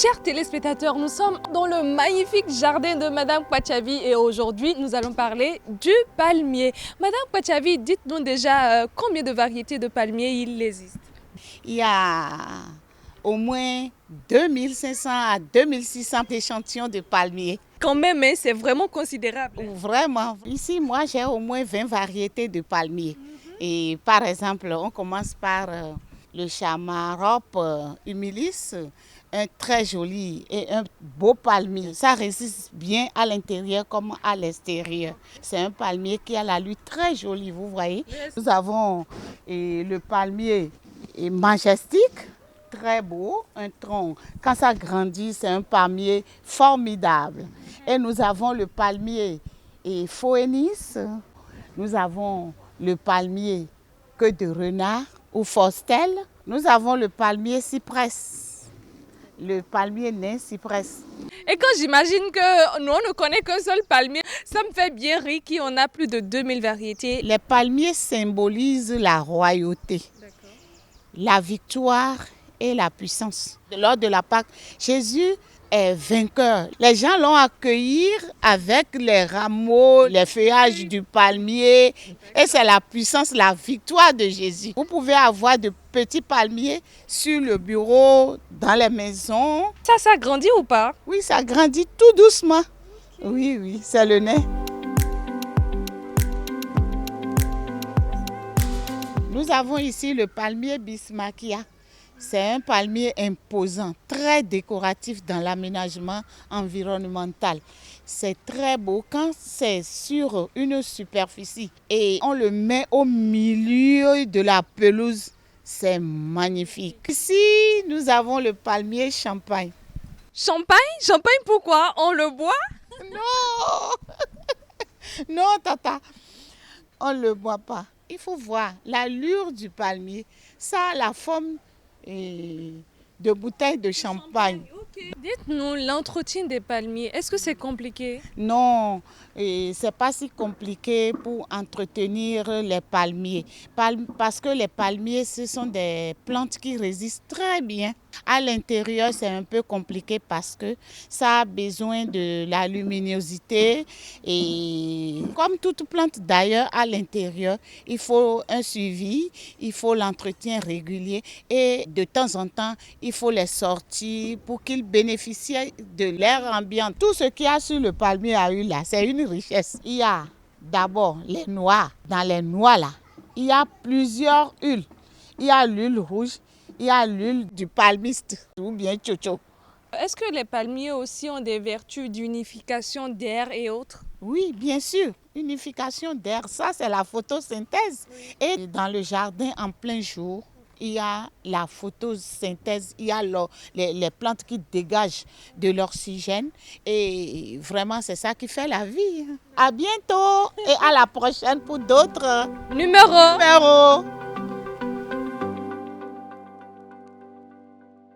Chers téléspectateurs, nous sommes dans le magnifique jardin de Madame Kwachavi et aujourd'hui nous allons parler du palmier. Madame Kwachavi, dites-nous déjà combien de variétés de palmiers il existe. Il y a au moins 2500 à 2600 échantillons de palmiers. Quand même, hein, c'est vraiment considérable. Vraiment. Ici, moi, j'ai au moins 20 variétés de palmiers. Et par exemple, on commence par le Chamarope humilis, un très joli et un beau palmier. Ça résiste bien à l'intérieur comme à l'extérieur. C'est un palmier qui a la lutte très jolie, vous voyez. Nous avons le palmier majestique, très beau, un tronc. Quand ça grandit, c'est un palmier formidable. Et nous avons le palmier phoénis, nous avons le palmier queue de renard ou forstelle, nous avons le palmier cypress, le palmier nain cypress. Et quand j'imagine que nous, on ne connaît qu'un seul palmier, ça me fait bien rire qu'on a plus de 2000 variétés. Les palmiers symbolisent la royauté, la victoire et la puissance. Lors de la Pâque, Jésus est vainqueur. Les gens l'ont accueilli avec les rameaux, les feuillages du palmier. Et c'est la puissance, la victoire de Jésus. Vous pouvez avoir de petits palmiers sur le bureau, dans les maisons. Ça grandit ou pas? Oui, ça grandit tout doucement. Oui, c'est le nez. Nous avons ici le palmier Bismarckia. C'est un palmier imposant, très décoratif dans l'aménagement environnemental. C'est très beau quand c'est sur une superficie et on le met au milieu de la pelouse. C'est magnifique. Ici, nous avons le palmier champagne. Champagne? Champagne pourquoi? On le boit? Non, non, tata, on ne le boit pas. Il faut voir l'allure du palmier. Ça a la forme de bouteille de champagne. Okay. Dites-nous, l'entretien des palmiers, est-ce que c'est compliqué? Non, c'est pas si compliqué pour entretenir les palmiers. Parce que les palmiers, ce sont des plantes qui résistent très bien. À l'intérieur, c'est un peu compliqué parce que ça a besoin de la luminosité. Et comme toute plante d'ailleurs, à l'intérieur, il faut un suivi, il faut l'entretien régulier. Et de temps en temps, il faut les sortir pour qu'ils bénéficient de l'air ambiant. Tout ce qu'il y a sur le palmier à huile là, c'est une richesse. Il y a d'abord les noix. Dans les noix là, il y a plusieurs huiles. Il y a l'huile rouge, il y a l'huile du palmiste ou bien tchocho. Est-ce que les palmiers aussi ont des vertus d'unification d'air et autres? Oui, bien sûr. Unification d'air, ça c'est la photosynthèse. Oui. Et dans le jardin en plein jour, il y a la photosynthèse, il y a les plantes qui dégagent de l'oxygène et vraiment c'est ça qui fait la vie. À bientôt et à la prochaine pour d'autres numéros.